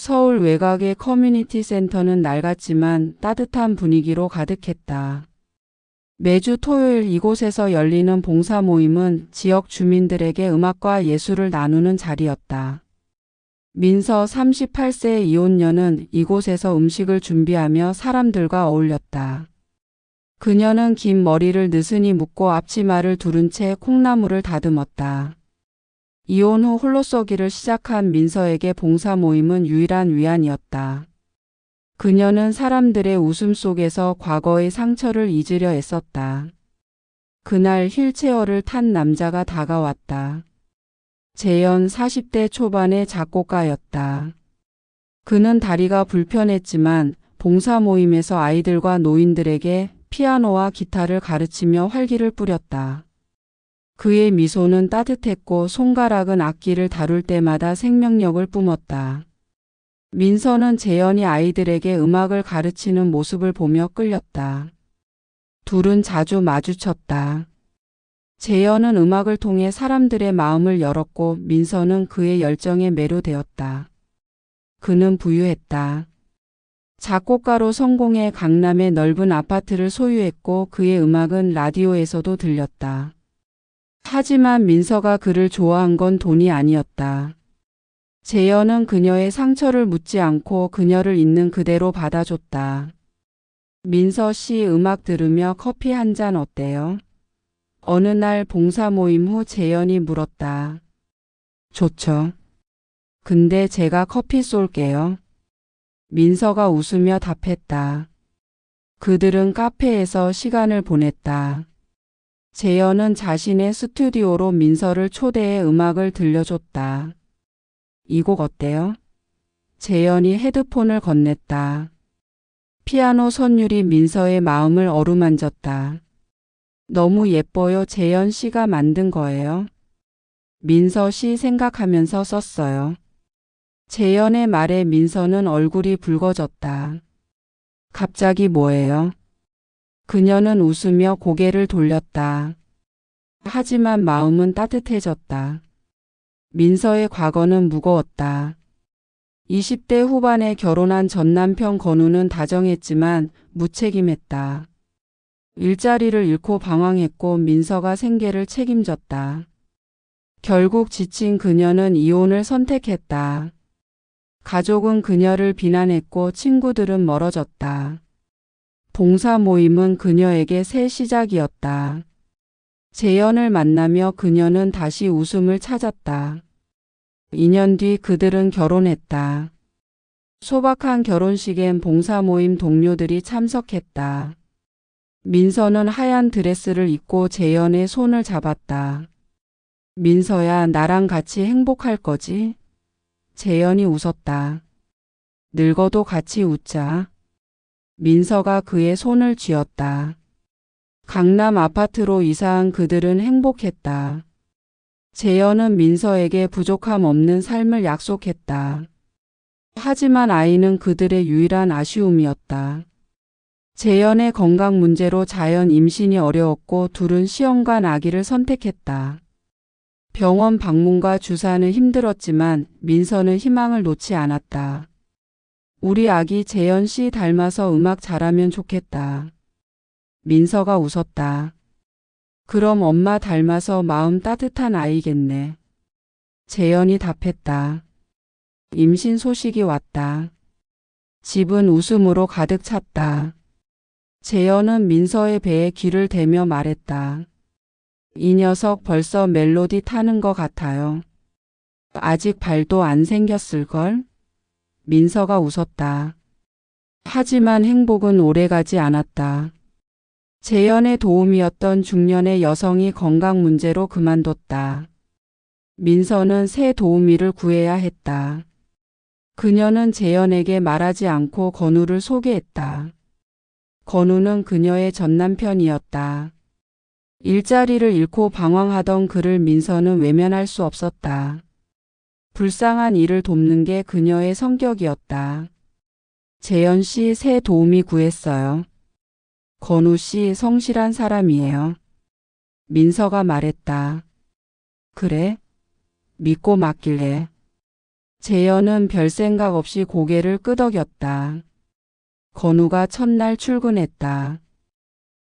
서울 외곽의 커뮤니티 센터는 낡았지만 따뜻한 분위기로 가득했다. 매주 토요일 이곳에서 열리는 봉사 모임은 지역 주민들에게 음악과 예술을 나누는 자리였다. 민서 38세의 이혼녀는 이곳에서 음식을 준비하며 사람들과 어울렸다. 그녀는 긴 머리를 느슨히 묶고 앞치마를 두른 채 콩나물을 다듬었다. 이혼 후 홀로 쏘기를 시작한 민서에게 봉사 모임은 유일한 위안이었다. 그녀는 사람들의 웃음 속에서 과거의 상처를 잊으려 애썼다. 그날 휠체어를 탄 남자가 다가왔다. 재현 40대 초반의 작곡가였다. 그는 다리가 불편했지만 봉사 모임에서 아이들과 노인들에게 피아노와 기타를 가르치며 활기를 뿌렸다. 그의 미소는 따뜻했고 손가락은 악기를 다룰 때마다 생명력을 뿜었다. 민서는 재현이 아이들에게 음악을 가르치는 모습을 보며 끌렸다. 둘은 자주 마주쳤다. 재현은 음악을 통해 사람들의 마음을 열었고 민서는 그의 열정에 매료되었다. 그는 부유했다. 작곡가로 성공해 강남의 넓은 아파트를 소유했고 그의 음악은 라디오에서도 들렸다. 하지만 민서가 그를 좋아한 건 돈이 아니었다. 재현은 그녀의 상처를 묻지 않고 그녀를 있는 그대로 받아줬다. 민서 씨 음악 들으며 커피 한 잔 어때요? 어느 날 봉사 모임 후 재현이 물었다. 좋죠. 근데 제가 커피 쏠게요. 민서가 웃으며 답했다. 그들은 카페에서 시간을 보냈다. 재현은 자신의 스튜디오로 민서를 초대해 음악을 들려줬다. 이 곡 어때요? 재현이 헤드폰을 건넸다. 피아노 선율이 민서의 마음을 어루만졌다. 너무 예뻐요. 재현 씨가 만든 거예요? 민서 씨 생각하면서 썼어요. 재현의 말에 민서는 얼굴이 붉어졌다. 갑자기 뭐예요? 그녀는 웃으며 고개를 돌렸다. 하지만 마음은 따뜻해졌다. 민서의 과거는 무거웠다. 20대 후반에 결혼한 전 남편 건우는 다정했지만 무책임했다. 일자리를 잃고 방황했고 민서가 생계를 책임졌다. 결국 지친 그녀는 이혼을 선택했다. 가족은 그녀를 비난했고 친구들은 멀어졌다. 봉사 모임은 그녀에게 새 시작이었다. 재현을 만나며 그녀는 다시 웃음을 찾았다. 2년 뒤 그들은 결혼했다. 소박한 결혼식엔 봉사 모임 동료들이 참석했다. 민서는 하얀 드레스를 입고 재현의 손을 잡았다. 민서야, 나랑 같이 행복할 거지? 재현이 웃었다. 늙어도 같이 웃자. 민서가 그의 손을 쥐었다. 강남 아파트로 이사한 그들은 행복했다. 재현은 민서에게 부족함 없는 삶을 약속했다. 하지만 아이는 그들의 유일한 아쉬움이었다. 재현의 건강 문제로 자연 임신이 어려웠고 둘은 시험관 아기를 선택했다. 병원 방문과 주사는 힘들었지만 민서는 희망을 놓지 않았다. 우리 아기 재현 씨 닮아서 음악 잘하면 좋겠다. 민서가 웃었다. 그럼 엄마 닮아서 마음 따뜻한 아이겠네. 재현이 답했다. 임신 소식이 왔다. 집은 웃음으로 가득 찼다. 재현은 민서의 배에 귀를 대며 말했다. 이 녀석 벌써 멜로디 타는 것 같아요. 아직 발도 안 생겼을걸? 민서가 웃었다. 하지만 행복은 오래가지 않았다. 재현의 도움이었던 중년의 여성이 건강 문제로 그만뒀다. 민서는 새 도우미를 구해야 했다. 그녀는 재현에게 말하지 않고 건우를 소개했다. 건우는 그녀의 전남편이었다. 일자리를 잃고 방황하던 그를 민서는 외면할 수 없었다. 불쌍한 이를 돕는 게 그녀의 성격이었다. 재현 씨 새 도우미 구했어요. 건우 씨 성실한 사람이에요. 민서가 말했다. 그래? 믿고 맡길래. 재현은 별 생각 없이 고개를 끄덕였다. 건우가 첫날 출근했다.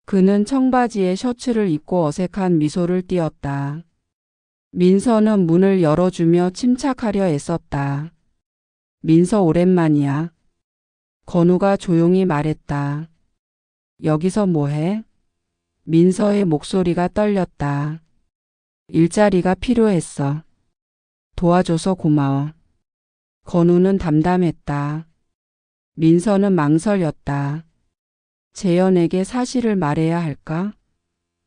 그는 청바지에 셔츠를 입고 어색한 미소를 띄었다. 민서는 문을 열어주며 침착하려 애썼다. 민서 오랜만이야. 건우가 조용히 말했다. 여기서 뭐해? 민서의 목소리가 떨렸다. 일자리가 필요했어. 도와줘서 고마워. 건우는 담담했다. 민서는 망설였다. 재현에게 사실을 말해야 할까?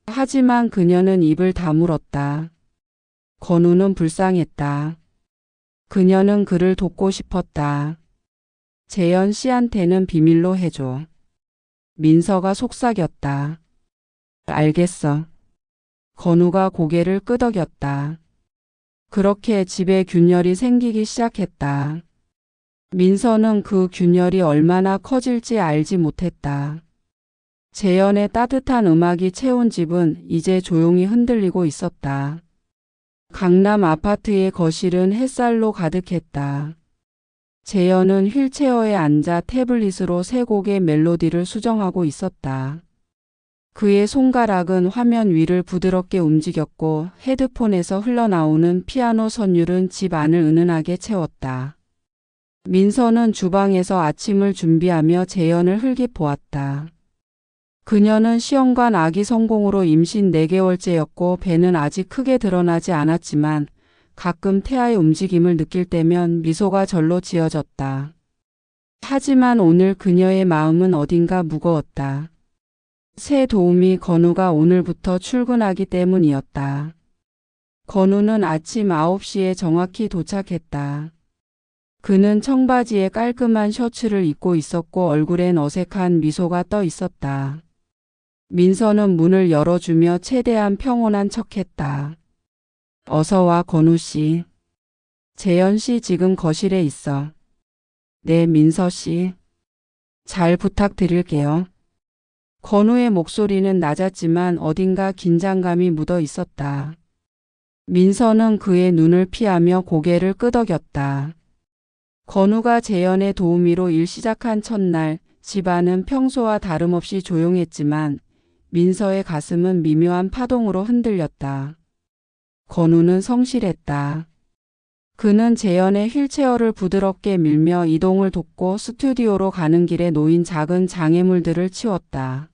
하지만 그녀는 입을 다물었다. 건우는 불쌍했다. 그녀는 그를 돕고 싶었다. 재현 씨한테는 비밀로 해줘. 민서가 속삭였다. 알겠어. 건우가 고개를 끄덕였다. 그렇게 집에 균열이 생기기 시작했다. 민서는 그 균열이 얼마나 커질지 알지 못했다. 재현의 따뜻한 음악이 채운 집은 이제 조용히 흔들리고 있었다. 강남 아파트의 거실은 햇살로 가득했다. 재현은 휠체어에 앉아 태블릿으로 세 곡의 멜로디를 수정하고 있었다. 그의 손가락은 화면 위를 부드럽게 움직였고 헤드폰에서 흘러나오는 피아노 선율은 집 안을 은은하게 채웠다. 민서는 주방에서 아침을 준비하며 재현을 흘겨보았다. 그녀는 시험관 아기 성공으로 임신 4개월째였고 배는 아직 크게 드러나지 않았지만 가끔 태아의 움직임을 느낄 때면 미소가 절로 지어졌다. 하지만 오늘 그녀의 마음은 어딘가 무거웠다. 새 도우미 건우가 오늘부터 출근하기 때문이었다. 건우는 아침 9시에 정확히 도착했다. 그는 청바지에 깔끔한 셔츠를 입고 있었고 얼굴엔 어색한 미소가 떠 있었다. 민서는 문을 열어주며 최대한 평온한 척했다. 어서 와 건우 씨. 재현 씨 지금 거실에 있어. 네 민서 씨. 잘 부탁드릴게요. 건우의 목소리는 낮았지만 어딘가 긴장감이 묻어 있었다. 민서는 그의 눈을 피하며 고개를 끄덕였다. 건우가 재현의 도우미로 일 시작한 첫날 집안은 평소와 다름없이 조용했지만 민서의 가슴은 미묘한 파동으로 흔들렸다. 건우는 성실했다. 그는 재현의 휠체어를 부드럽게 밀며 이동을 돕고 스튜디오로 가는 길에 놓인 작은 장애물들을 치웠다.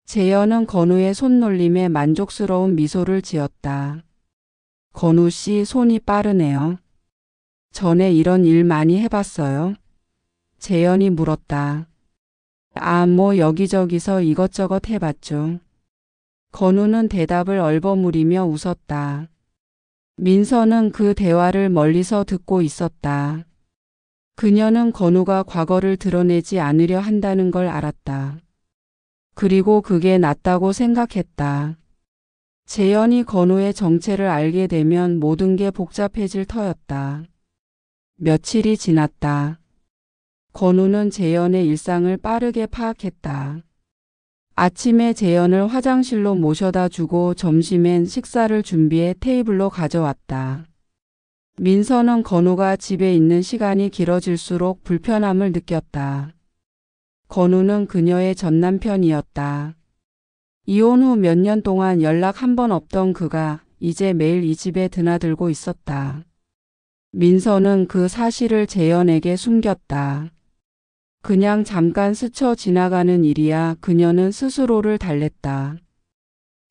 재현은 건우의 손놀림에 만족스러운 미소를 지었다. 건우 씨 손이 빠르네요. 전에 이런 일 많이 해봤어요? 재현이 물었다. 뭐 여기저기서 이것저것 해봤죠. 건우는 대답을 얼버무리며 웃었다. 민서는 그 대화를 멀리서 듣고 있었다. 그녀는 건우가 과거를 드러내지 않으려 한다는 걸 알았다. 그리고 그게 낫다고 생각했다. 재현이 건우의 정체를 알게 되면 모든 게 복잡해질 터였다. 며칠이 지났다. 건우는 재현의 일상을 빠르게 파악했다. 아침에 재현을 화장실로 모셔다 주고 점심엔 식사를 준비해 테이블로 가져왔다. 민서는 건우가 집에 있는 시간이 길어질수록 불편함을 느꼈다. 건우는 그녀의 전남편이었다. 이혼 후 몇 년 동안 연락 한 번 없던 그가 이제 매일 이 집에 드나들고 있었다. 민서는 그 사실을 재현에게 숨겼다. 그냥 잠깐 스쳐 지나가는 일이야 그녀는 스스로를 달랬다.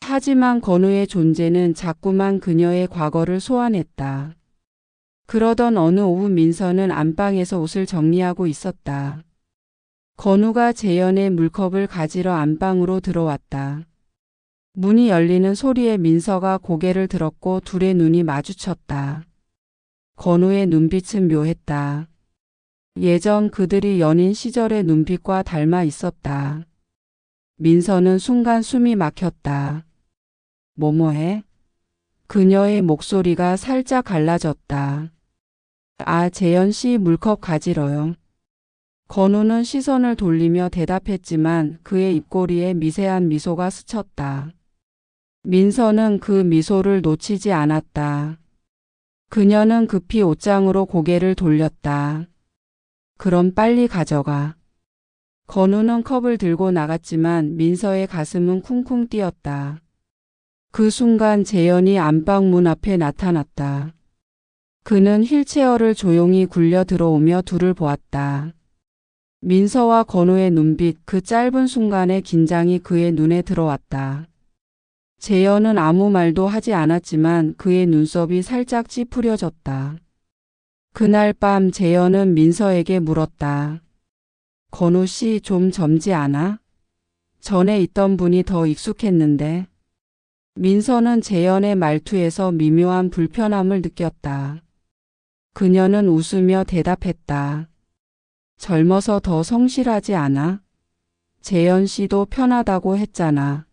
하지만 건우의 존재는 자꾸만 그녀의 과거를 소환했다. 그러던 어느 오후 민서는 안방에서 옷을 정리하고 있었다. 건우가 재현의 물컵을 가지러 안방으로 들어왔다. 문이 열리는 소리에 민서가 고개를 들었고 둘의 눈이 마주쳤다. 건우의 눈빛은 묘했다. 예전 그들이 연인 시절의 눈빛과 닮아 있었다. 민서는 순간 숨이 막혔다. 뭐뭐해? 그녀의 목소리가 살짝 갈라졌다. 재현 씨 물컵 가지러요. 건우는 시선을 돌리며 대답했지만 그의 입꼬리에 미세한 미소가 스쳤다. 민서는 그 미소를 놓치지 않았다. 그녀는 급히 옷장으로 고개를 돌렸다. 그럼 빨리 가져가. 건우는 컵을 들고 나갔지만 민서의 가슴은 쿵쿵 뛰었다. 그 순간 재현이 안방 문 앞에 나타났다. 그는 휠체어를 조용히 굴려 들어오며 둘을 보았다. 민서와 건우의 눈빛, 그 짧은 순간의 긴장이 그의 눈에 들어왔다. 재현은 아무 말도 하지 않았지만 그의 눈썹이 살짝 찌푸려졌다. 그날 밤 재현은 민서에게 물었다. 건우 씨 좀 젊지 않아? 전에 있던 분이 더 익숙했는데. 민서는 재현의 말투에서 미묘한 불편함을 느꼈다. 그녀는 웃으며 대답했다. 젊어서 더 성실하지 않아? 재현 씨도 편하다고 했잖아.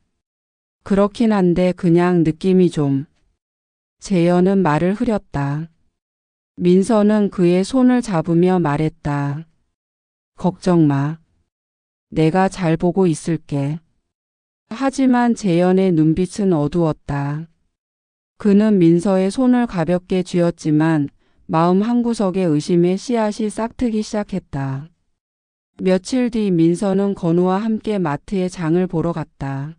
그렇긴 한데 그냥 느낌이 좀. 재현은 말을 흐렸다. 민서는 그의 손을 잡으며 말했다. 걱정 마. 내가 잘 보고 있을게. 하지만 재현의 눈빛은 어두웠다. 그는 민서의 손을 가볍게 쥐었지만 마음 한구석에 의심의 씨앗이 싹트기 시작했다. 며칠 뒤 민서는 건우와 함께 마트에 장을 보러 갔다.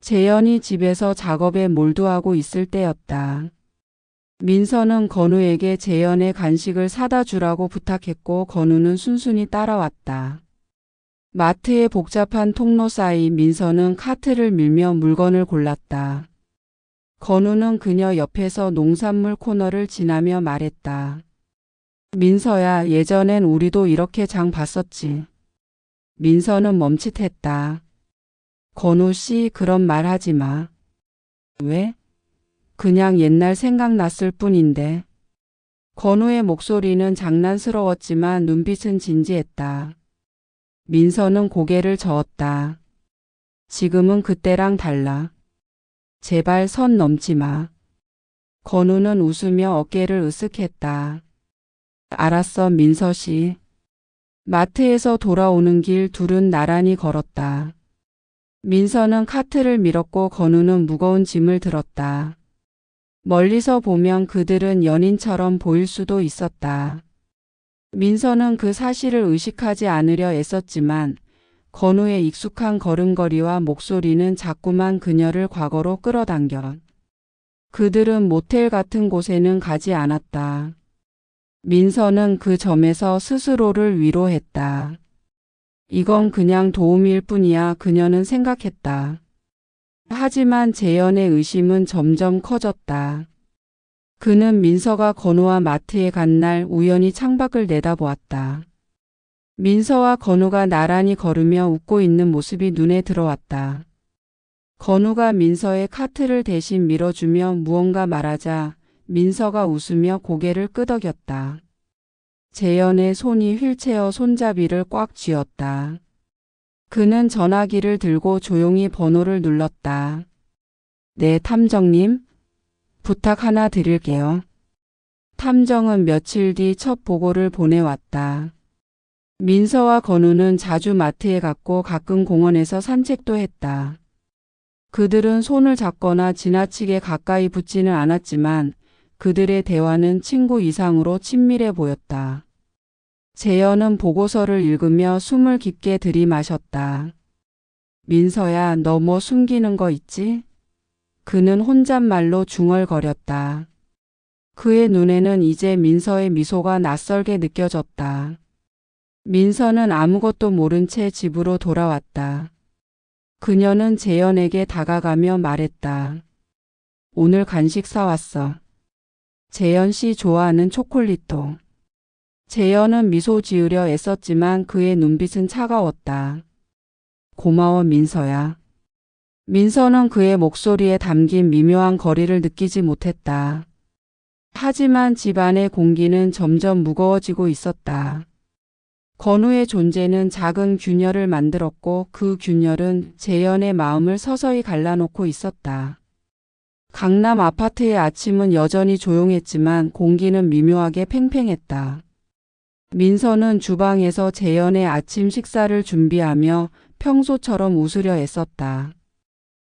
재현이 집에서 작업에 몰두하고 있을 때였다. 민서는 건우에게 재현의 간식을 사다 주라고 부탁했고 건우는 순순히 따라왔다. 마트의 복잡한 통로 사이 민서는 카트를 밀며 물건을 골랐다. 건우는 그녀 옆에서 농산물 코너를 지나며 말했다. 민서야, 예전엔 우리도 이렇게 장 봤었지. 민서는 멈칫했다. 건우 씨, 그런 말 하지 마. 왜? 그냥 옛날 생각났을 뿐인데. 건우의 목소리는 장난스러웠지만 눈빛은 진지했다. 민서는 고개를 저었다. 지금은 그때랑 달라. 제발 선 넘지 마. 건우는 웃으며 어깨를 으쓱했다. 알았어, 민서 씨. 마트에서 돌아오는 길 둘은 나란히 걸었다. 민서는 카트를 밀었고 건우는 무거운 짐을 들었다. 멀리서 보면 그들은 연인처럼 보일 수도 있었다. 민서는 그 사실을 의식하지 않으려 애썼지만 건우의 익숙한 걸음걸이와 목소리는 자꾸만 그녀를 과거로 끌어당겨. 그들은 모텔 같은 곳에는 가지 않았다. 민서는 그 점에서 스스로를 위로했다. 이건 그냥 도움일 뿐이야, 그녀는 생각했다. 하지만 재현의 의심은 점점 커졌다. 그는 민서가 건우와 마트에 간 날 우연히 창밖을 내다보았다. 민서와 건우가 나란히 걸으며 웃고 있는 모습이 눈에 들어왔다. 건우가 민서의 카트를 대신 밀어주며 무언가 말하자 민서가 웃으며 고개를 끄덕였다. 재현의 손이 휠체어 손잡이를 꽉 쥐었다. 그는 전화기를 들고 조용히 번호를 눌렀다. 네, 탐정님. 부탁 하나 드릴게요. 탐정은 며칠 뒤 첫 보고를 보내왔다. 민서와 건우는 자주 마트에 갔고 가끔 공원에서 산책도 했다. 그들은 손을 잡거나 지나치게 가까이 붙지는 않았지만 그들의 대화는 친구 이상으로 친밀해 보였다. 재현은 보고서를 읽으며 숨을 깊게 들이마셨다. 민서야, 너 뭐 숨기는 거 있지? 그는 혼잣말로 중얼거렸다. 그의 눈에는 이제 민서의 미소가 낯설게 느껴졌다. 민서는 아무것도 모른 채 집으로 돌아왔다. 그녀는 재현에게 다가가며 말했다. 오늘 간식 사왔어. 재현 씨 좋아하는 초콜릿도. 재현은 미소 지으려 애썼지만 그의 눈빛은 차가웠다. 고마워, 민서야. 민서는 그의 목소리에 담긴 미묘한 거리를 느끼지 못했다. 하지만 집안의 공기는 점점 무거워지고 있었다. 건우의 존재는 작은 균열을 만들었고 그 균열은 재현의 마음을 서서히 갈라놓고 있었다. 강남 아파트의 아침은 여전히 조용했지만 공기는 미묘하게 팽팽했다. 민서는 주방에서 재현의 아침 식사를 준비하며 평소처럼 웃으려 애썼다.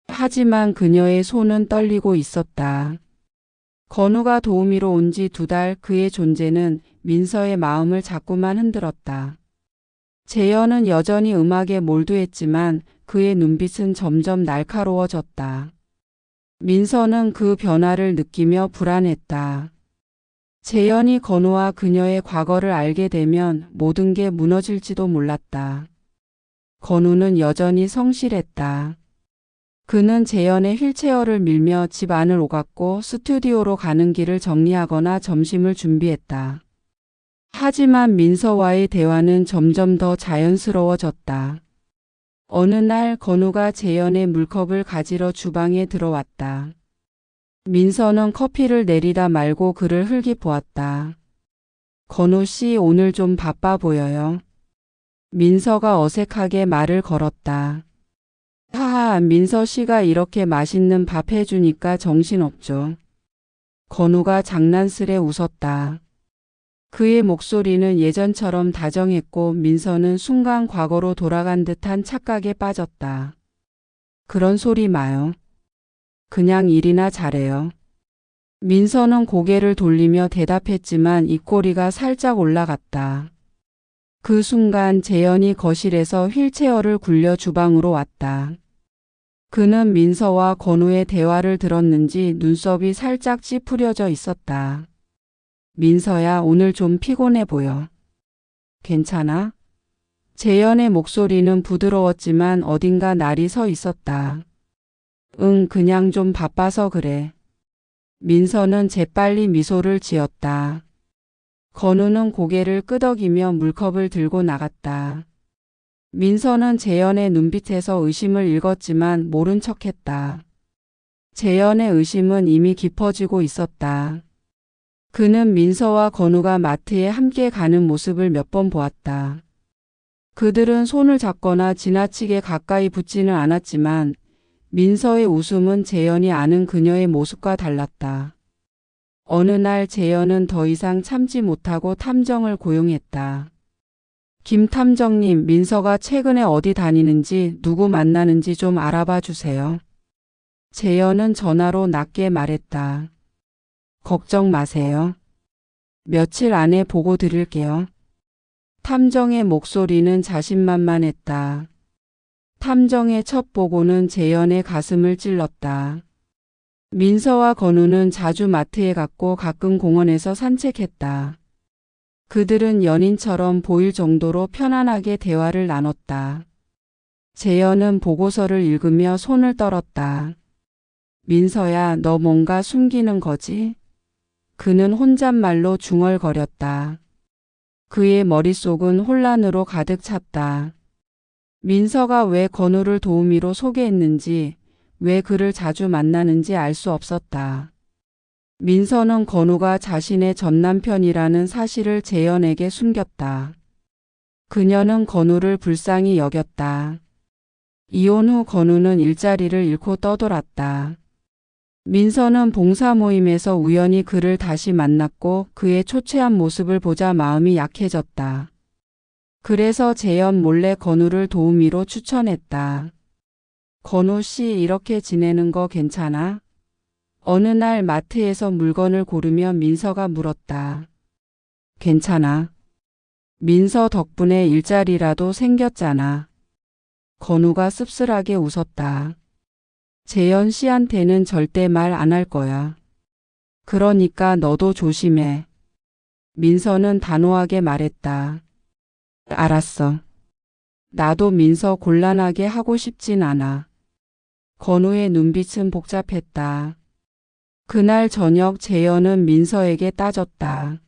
하지만 그녀의 손은 떨리고 있었다. 건우가 도우미로 온 지 2달 그의 존재는 민서의 마음을 자꾸만 흔들었다. 재현은 여전히 음악에 몰두했지만 그의 눈빛은 점점 날카로워졌다. 민서는 그 변화를 느끼며 불안했다. 재현이 건우와 그녀의 과거를 알게 되면 모든 게 무너질지도 몰랐다. 건우는 여전히 성실했다. 그는 재현의 휠체어를 밀며 집 안을 오갔고 스튜디오로 가는 길을 정리하거나 점심을 준비했다. 하지만 민서와의 대화는 점점 더 자연스러워졌다. 어느 날 건우가 재현의 물컵을 가지러 주방에 들어왔다. 민서는 커피를 내리다 말고 그를 흘기보았다. 건우 씨, 오늘 좀 바빠 보여요. 민서가 어색하게 말을 걸었다. 하하, 민서 씨가 이렇게 맛있는 밥 해주니까 정신없죠. 건우가 장난스레 웃었다. 그의 목소리는 예전처럼 다정했고 민서는 순간 과거로 돌아간 듯한 착각에 빠졌다. 그런 소리 마요. 그냥 일이나 잘해요. 민서는 고개를 돌리며 대답했지만 입꼬리가 살짝 올라갔다. 그 순간 재현이 거실에서 휠체어를 굴려 주방으로 왔다. 그는 민서와 건우의 대화를 들었는지 눈썹이 살짝 찌푸려져 있었다. 민서야, 오늘 좀 피곤해 보여. 괜찮아? 재현의 목소리는 부드러웠지만 어딘가 날이 서 있었다. 응, 그냥 좀 바빠서 그래. 민서는 재빨리 미소를 지었다. 건우는 고개를 끄덕이며 물컵을 들고 나갔다. 민서는 재현의 눈빛에서 의심을 읽었지만 모른 척했다. 재현의 의심은 이미 깊어지고 있었다. 그는 민서와 건우가 마트에 함께 가는 모습을 몇 번 보았다. 그들은 손을 잡거나 지나치게 가까이 붙지는 않았지만 민서의 웃음은 재현이 아는 그녀의 모습과 달랐다. 어느 날 재현은 더 이상 참지 못하고 탐정을 고용했다. 김 탐정님, 민서가 최근에 어디 다니는지 누구 만나는지 좀 알아봐 주세요. 재현은 전화로 낮게 말했다. 걱정 마세요. 며칠 안에 보고 드릴게요. 탐정의 목소리는 자신만만했다. 탐정의 첫 보고는 재현의 가슴을 찔렀다. 민서와 건우는 자주 마트에 갔고 가끔 공원에서 산책했다. 그들은 연인처럼 보일 정도로 편안하게 대화를 나눴다. 재현은 보고서를 읽으며 손을 떨었다. 민서야, 너 뭔가 숨기는 거지? 그는 혼잣말로 중얼거렸다. 그의 머릿속은 혼란으로 가득 찼다. 민서가 왜 건우를 도우미로 소개했는지, 왜 그를 자주 만나는지 알 수 없었다. 민서는 건우가 자신의 전남편이라는 사실을 재현에게 숨겼다. 그녀는 건우를 불쌍히 여겼다. 이혼 후 건우는 일자리를 잃고 떠돌았다. 민서는 봉사 모임에서 우연히 그를 다시 만났고 그의 초췌한 모습을 보자 마음이 약해졌다. 그래서 재현 몰래 건우를 도우미로 추천했다. 건우 씨, 이렇게 지내는 거 괜찮아? 어느 날 마트에서 물건을 고르며 민서가 물었다. 괜찮아. 민서 덕분에 일자리라도 생겼잖아. 건우가 씁쓸하게 웃었다. 재현 씨한테는 절대 말 안 할 거야. 그러니까 너도 조심해. 민서는 단호하게 말했다. 알았어. 나도 민서 곤란하게 하고 싶진 않아. 건우의 눈빛은 복잡했다. 그날 저녁 재현은 민서에게 따졌다.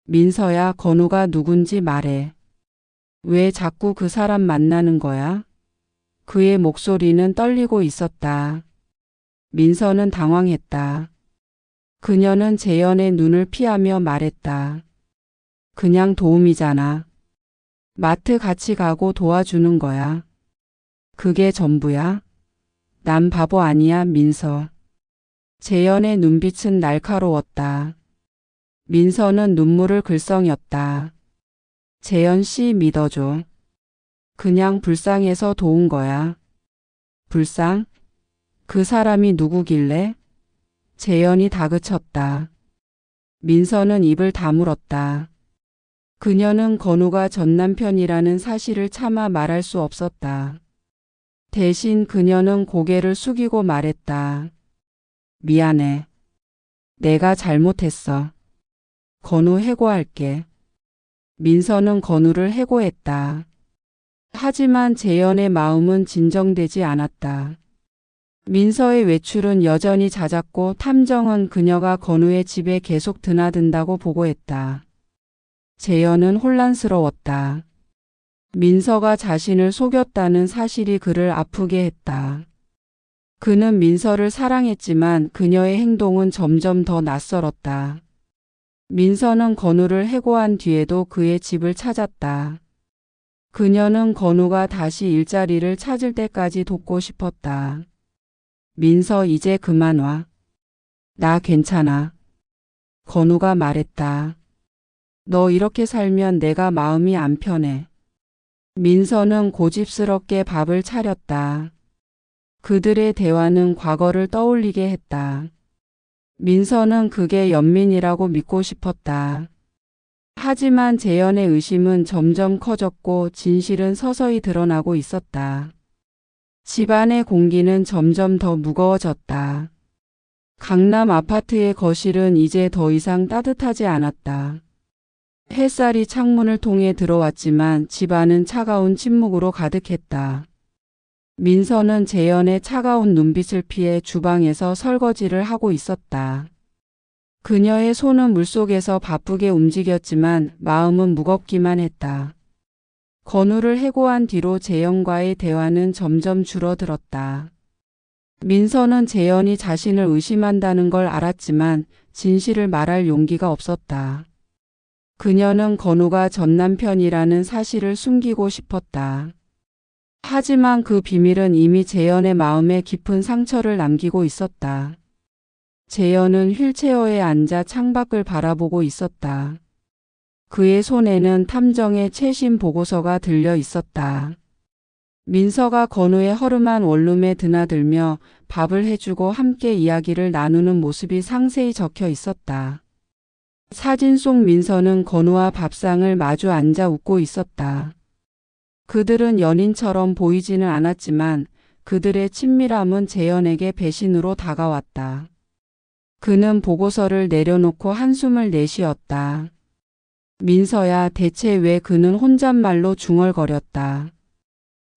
민서야, 건우가 누군지 말해. 왜 자꾸 그 사람 만나는 거야? 그의 목소리는 떨리고 있었다. 민서는 당황했다. 그녀는 재현의 눈을 피하며 말했다. 그냥 도움이잖아. 마트 같이 가고 도와주는 거야. 그게 전부야? 난 바보 아니야, 민서. 재현의 눈빛은 날카로웠다. 민서는 눈물을 글썽였다. 재현 씨, 믿어줘. 그냥 불쌍해서 도운 거야. 불쌍? 그 사람이 누구길래? 재현이 다그쳤다. 민서는 입을 다물었다. 그녀는 건우가 전 남편이라는 사실을 차마 말할 수 없었다. 대신 그녀는 고개를 숙이고 말했다. 미안해. 내가 잘못했어. 건우 해고할게. 민서는 건우를 해고했다. 하지만 재현의 마음은 진정되지 않았다. 민서의 외출은 여전히 잦았고 탐정은 그녀가 건우의 집에 계속 드나든다고 보고했다. 재현은 혼란스러웠다. 민서가 자신을 속였다는 사실이 그를 아프게 했다. 그는 민서를 사랑했지만 그녀의 행동은 점점 더 낯설었다. 민서는 건우를 해고한 뒤에도 그의 집을 찾았다. 그녀는 건우가 다시 일자리를 찾을 때까지 돕고 싶었다. 민서 이제 그만 와. 나 괜찮아. 건우가 말했다. 너 이렇게 살면 내가 마음이 안 편해. 민서는 고집스럽게 밥을 차렸다. 그들의 대화는 과거를 떠올리게 했다. 민서는 그게 연민이라고 믿고 싶었다. 하지만 재현의 의심은 점점 커졌고 진실은 서서히 드러나고 있었다. 집안의 공기는 점점 더 무거워졌다. 강남 아파트의 거실은 이제 더 이상 따뜻하지 않았다. 햇살이 창문을 통해 들어왔지만 집안은 차가운 침묵으로 가득했다. 민서는 재현의 차가운 눈빛을 피해 주방에서 설거지를 하고 있었다. 그녀의 손은 물속에서 바쁘게 움직였지만 마음은 무겁기만 했다. 건우를 해고한 뒤로 재현과의 대화는 점점 줄어들었다. 민서는 재현이 자신을 의심한다는 걸 알았지만 진실을 말할 용기가 없었다. 그녀는 건우가 전 남편이라는 사실을 숨기고 싶었다. 하지만 그 비밀은 이미 재현의 마음에 깊은 상처를 남기고 있었다. 재현은 휠체어에 앉아 창밖을 바라보고 있었다. 그의 손에는 탐정의 최신 보고서가 들려 있었다. 민서가 건우의 허름한 원룸에 드나들며 밥을 해주고 함께 이야기를 나누는 모습이 상세히 적혀 있었다. 사진 속 민서는 건우와 밥상을 마주 앉아 웃고 있었다. 그들은 연인처럼 보이지는 않았지만 그들의 친밀함은 재현에게 배신으로 다가왔다. 그는 보고서를 내려놓고 한숨을 내쉬었다. 민서야, 대체 왜 그는 혼잣말로 중얼거렸다.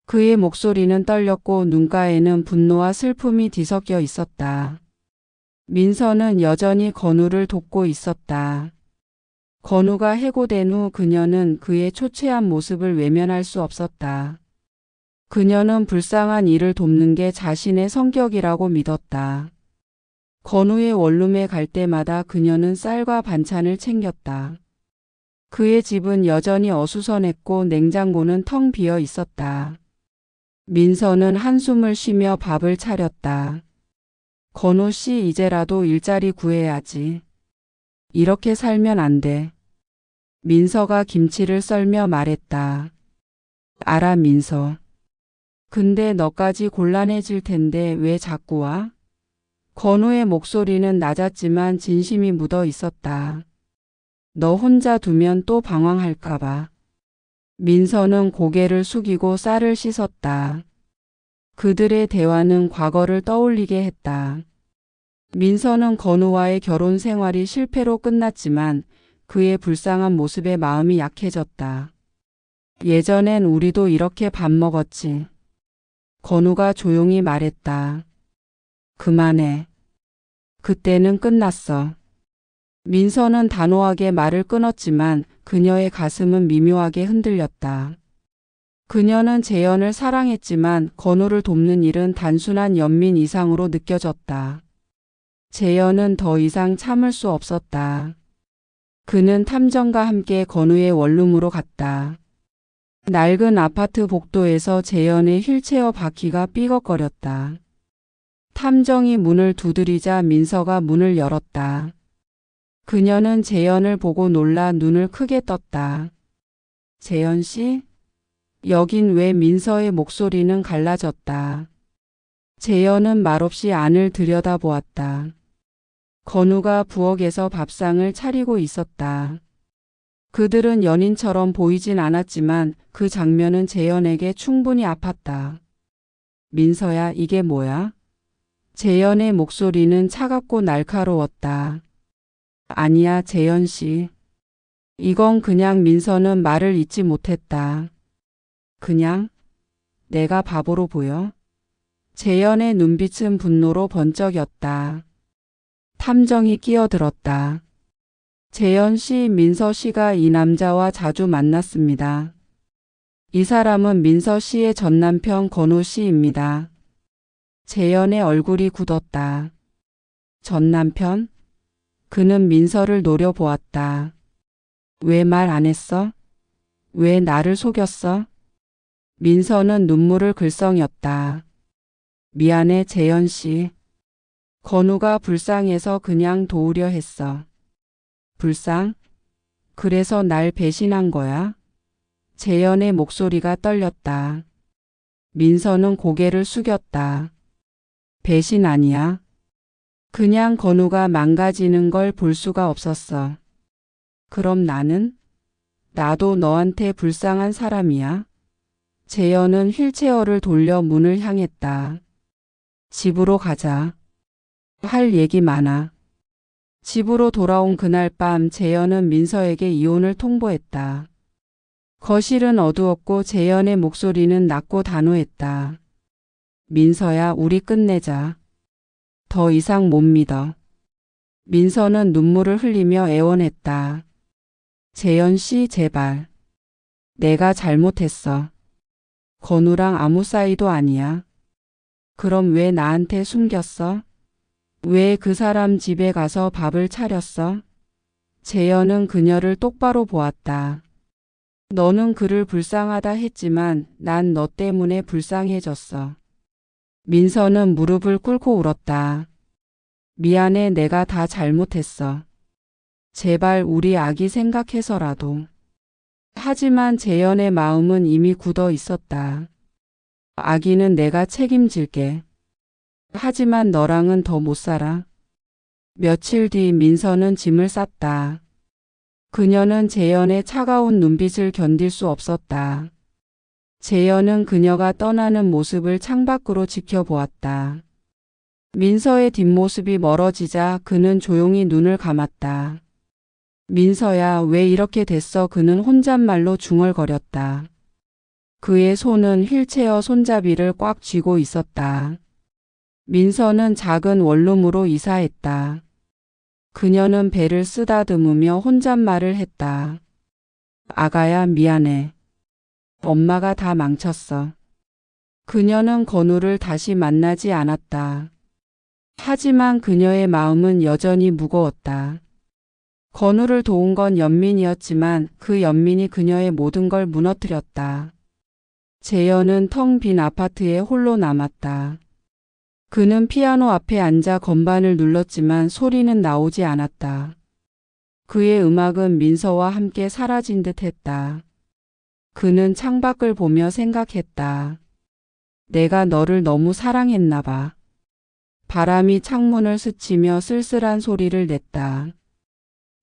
그의 목소리는 떨렸고 눈가에는 분노와 슬픔이 뒤섞여 있었다. 민서는 여전히 건우를 돕고 있었다. 건우가 해고된 후 그녀는 그의 초췌한 모습을 외면할 수 없었다. 그녀는 불쌍한 이를 돕는 게 자신의 성격이라고 믿었다. 건우의 원룸에 갈 때마다 그녀는 쌀과 반찬을 챙겼다. 그의 집은 여전히 어수선했고 냉장고는 텅 비어 있었다. 민서는 한숨을 쉬며 밥을 차렸다. 건우 씨, 이제라도 일자리 구해야지. 이렇게 살면 안 돼. 민서가 김치를 썰며 말했다. 알아, 민서. 근데 너까지 곤란해질 텐데 왜 자꾸 와? 건우의 목소리는 낮았지만 진심이 묻어 있었다. 너 혼자 두면 또 방황할까봐. 민서는 고개를 숙이고 쌀을 씻었다. 그들의 대화는 과거를 떠올리게 했다. 민서는 건우와의 결혼 생활이 실패로 끝났지만 그의 불쌍한 모습에 마음이 약해졌다. 예전엔 우리도 이렇게 밥 먹었지. 건우가 조용히 말했다. 그만해. 그때는 끝났어. 민서는 단호하게 말을 끊었지만 그녀의 가슴은 미묘하게 흔들렸다. 그녀는 재현을 사랑했지만 건우를 돕는 일은 단순한 연민 이상으로 느껴졌다. 재현은 더 이상 참을 수 없었다. 그는 탐정과 함께 건우의 원룸으로 갔다. 낡은 아파트 복도에서 재현의 휠체어 바퀴가 삐걱거렸다. 탐정이 문을 두드리자 민서가 문을 열었다. 그녀는 재현을 보고 놀라 눈을 크게 떴다. 재현 씨? 여긴 왜? 민서의 목소리는 갈라졌다. 재현은 말없이 안을 들여다보았다. 건우가 부엌에서 밥상을 차리고 있었다. 그들은 연인처럼 보이진 않았지만 그 장면은 재현에게 충분히 아팠다. 민서야, 이게 뭐야? 재현의 목소리는 차갑고 날카로웠다. 아니야, 재현 씨. 이건 그냥. 민서는 말을 잇지 못했다. 그냥? 내가 바보로 보여? 재현의 눈빛은 분노로 번쩍였다. 탐정이 끼어들었다. 재현 씨, 민서 씨가 이 남자와 자주 만났습니다. 이 사람은 민서 씨의 전 남편 건우 씨입니다. 재현의 얼굴이 굳었다. 전 남편? 그는 민서를 노려보았다. 왜 말 안 했어? 왜 나를 속였어? 민서는 눈물을 글썽였다. 미안해, 재현 씨. 건우가 불쌍해서 그냥 도우려 했어. 불쌍? 그래서 날 배신한 거야? 재현의 목소리가 떨렸다. 민서는 고개를 숙였다. 배신 아니야. 그냥 건우가 망가지는 걸 볼 수가 없었어. 그럼 나는? 나도 너한테 불쌍한 사람이야. 재현은 휠체어를 돌려 문을 향했다. 집으로 가자. 할 얘기 많아. 집으로 돌아온 그날 밤 재현은 민서에게 이혼을 통보했다. 거실은 어두웠고 재현의 목소리는 낮고 단호했다. 민서야, 우리 끝내자. 더 이상 못 믿어. 민서는 눈물을 흘리며 애원했다. 재현 씨, 제발. 내가 잘못했어. 건우랑 아무 사이도 아니야. 그럼 왜 나한테 숨겼어? 왜 그 사람 집에 가서 밥을 차렸어? 재현은 그녀를 똑바로 보았다. 너는 그를 불쌍하다 했지만 난 너 때문에 불쌍해졌어. 민서는 무릎을 꿇고 울었다. 미안해, 내가 다 잘못했어. 제발 우리 아기 생각해서라도. 하지만 재현의 마음은 이미 굳어 있었다. 아기는 내가 책임질게. 하지만 너랑은 더 못 살아. 며칠 뒤 민서는 짐을 쌌다. 그녀는 재현의 차가운 눈빛을 견딜 수 없었다. 재현은 그녀가 떠나는 모습을 창밖으로 지켜보았다. 민서의 뒷모습이 멀어지자 그는 조용히 눈을 감았다. 민서야, 왜 이렇게 됐어? 그는 혼잣말로 중얼거렸다. 그의 손은 휠체어 손잡이를 꽉 쥐고 있었다. 민서는 작은 원룸으로 이사했다. 그녀는 배를 쓰다듬으며 혼잣말을 했다. 아가야, 미안해. 엄마가 다 망쳤어. 그녀는 건우를 다시 만나지 않았다. 하지만 그녀의 마음은 여전히 무거웠다. 건우를 도운 건 연민이었지만 그 연민이 그녀의 모든 걸 무너뜨렸다. 재현은 텅 빈 아파트에 홀로 남았다. 그는 피아노 앞에 앉아 건반을 눌렀지만 소리는 나오지 않았다. 그의 음악은 민서와 함께 사라진 듯 했다. 그는 창밖을 보며 생각했다. 내가 너를 너무 사랑했나 봐. 바람이 창문을 스치며 쓸쓸한 소리를 냈다.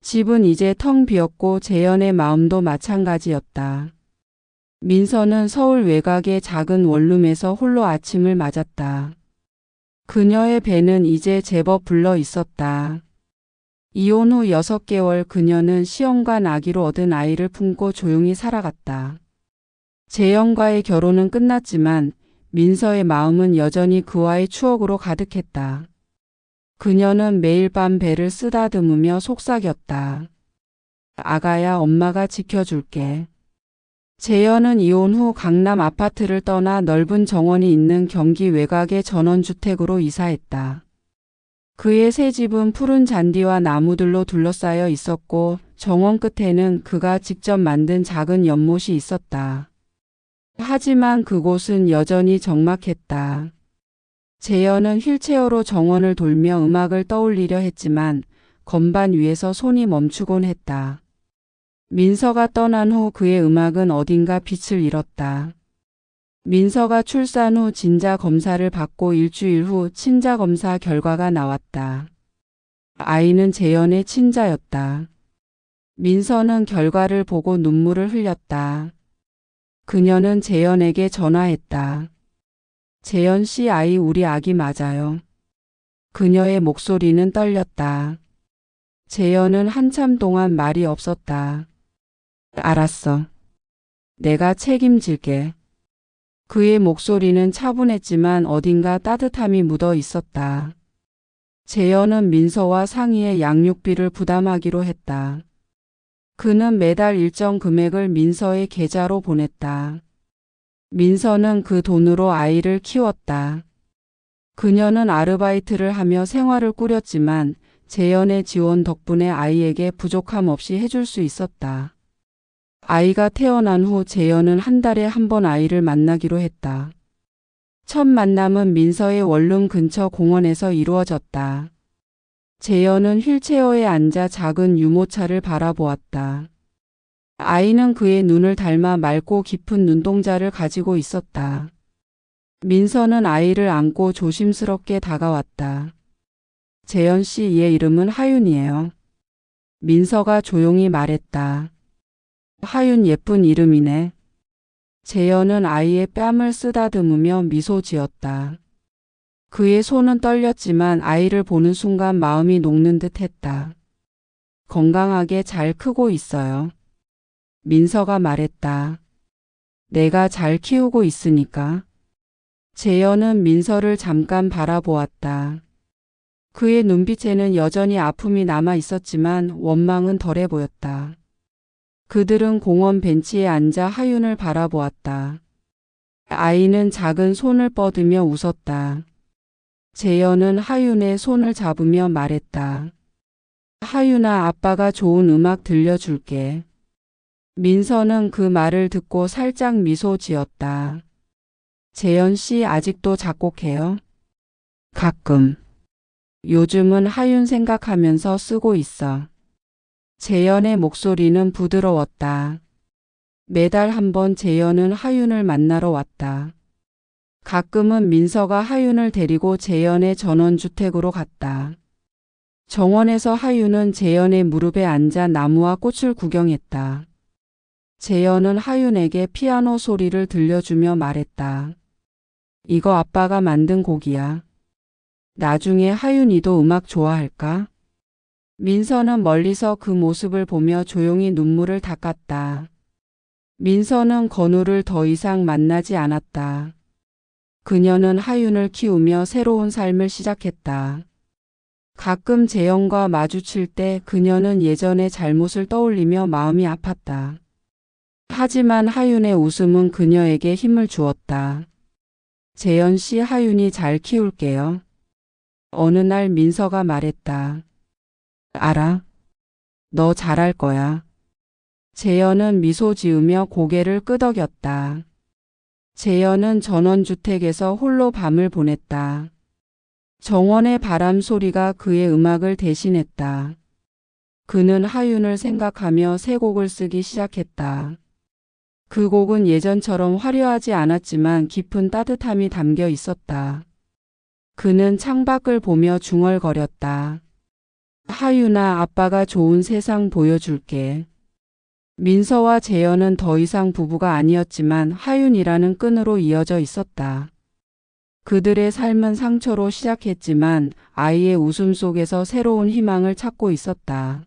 집은 이제 텅 비었고 재현의 마음도 마찬가지였다. 민서는 서울 외곽의 작은 원룸에서 홀로 아침을 맞았다. 그녀의 배는 이제 제법 불러 있었다. 이혼 후 6개월 그녀는 시험관 아기로 얻은 아이를 품고 조용히 살아갔다. 재현과의 결혼은 끝났지만 민서의 마음은 여전히 그와의 추억으로 가득했다. 그녀는 매일 밤 배를 쓰다듬으며 속삭였다. 아가야, 엄마가 지켜줄게. 재현은 이혼 후 강남 아파트를 떠나 넓은 정원이 있는 경기 외곽의 전원주택으로 이사했다. 그의 새 집은 푸른 잔디와 나무들로 둘러싸여 있었고 정원 끝에는 그가 직접 만든 작은 연못이 있었다. 하지만 그곳은 여전히 적막했다. 재현은 휠체어로 정원을 돌며 음악을 떠올리려 했지만 건반 위에서 손이 멈추곤 했다. 민서가 떠난 후 그의 음악은 어딘가 빛을 잃었다. 민서가 출산 후 진자 검사를 받고 일주일 후 친자 검사 결과가 나왔다. 아이는 재현의 친자였다. 민서는 결과를 보고 눈물을 흘렸다. 그녀는 재현에게 전화했다. 재현 씨, 아이 우리 아기 맞아요. 그녀의 목소리는 떨렸다. 재현은 한참 동안 말이 없었다. 알았어. 내가 책임질게. 그의 목소리는 차분했지만 어딘가 따뜻함이 묻어 있었다. 재현은 민서와 상의해 양육비를 부담하기로 했다. 그는 매달 일정 금액을 민서의 계좌로 보냈다. 민서는 그 돈으로 아이를 키웠다. 그녀는 아르바이트를 하며 생활을 꾸렸지만 재현의 지원 덕분에 아이에게 부족함 없이 해줄 수 있었다. 아이가 태어난 후 재현은 한 달에 한 번 아이를 만나기로 했다. 첫 만남은 민서의 원룸 근처 공원에서 이루어졌다. 재현은 휠체어에 앉아 작은 유모차를 바라보았다. 아이는 그의 눈을 닮아 맑고 깊은 눈동자를 가지고 있었다. 민서는 아이를 안고 조심스럽게 다가왔다. 재현 씨, 얘 이름은 하윤이에요. 민서가 조용히 말했다. 하윤 예쁜 이름이네. 재현은 아이의 뺨을 쓰다듬으며 미소 지었다. 그의 손은 떨렸지만 아이를 보는 순간 마음이 녹는 듯 했다. 건강하게 잘 크고 있어요. 민서가 말했다. 내가 잘 키우고 있으니까. 재현은 민서를 잠깐 바라보았다. 그의 눈빛에는 여전히 아픔이 남아 있었지만 원망은 덜해 보였다. 그들은 공원 벤치에 앉아 하윤을 바라보았다. 아이는 작은 손을 뻗으며 웃었다. 재현은 하윤의 손을 잡으며 말했다. 하윤아, 아빠가 좋은 음악 들려줄게. 민서는 그 말을 듣고 살짝 미소 지었다. 재현 씨, 아직도 작곡해요? 가끔. 요즘은 하윤 생각하면서 쓰고 있어. 재현의 목소리는 부드러웠다. 매달 한 번 재현은 하윤을 만나러 왔다. 가끔은 민서가 하윤을 데리고 재현의 전원주택으로 갔다. 정원에서 하윤은 재현의 무릎에 앉아 나무와 꽃을 구경했다. 재현은 하윤에게 피아노 소리를 들려주며 말했다. 이거 아빠가 만든 곡이야. 나중에 하윤이도 음악 좋아할까? 민서는 멀리서 그 모습을 보며 조용히 눈물을 닦았다. 민서는 건우를 더 이상 만나지 않았다. 그녀는 하윤을 키우며 새로운 삶을 시작했다. 가끔 재현과 마주칠 때 그녀는 예전의 잘못을 떠올리며 마음이 아팠다. 하지만 하윤의 웃음은 그녀에게 힘을 주었다. 재현 씨, 하윤이 잘 키울게요. 어느 날 민서가 말했다. 알아. 너 잘할 거야. 재현은 미소 지으며 고개를 끄덕였다. 재현은 전원주택에서 홀로 밤을 보냈다. 정원의 바람 소리가 그의 음악을 대신했다. 그는 하윤을 생각하며 새 곡을 쓰기 시작했다. 그 곡은 예전처럼 화려하지 않았지만 깊은 따뜻함이 담겨 있었다. 그는 창밖을 보며 중얼거렸다. 하윤아, 아빠가 좋은 세상 보여줄게. 민서와 재현은 더 이상 부부가 아니었지만 하윤이라는 끈으로 이어져 있었다. 그들의 삶은 상처로 시작했지만 아이의 웃음 속에서 새로운 희망을 찾고 있었다.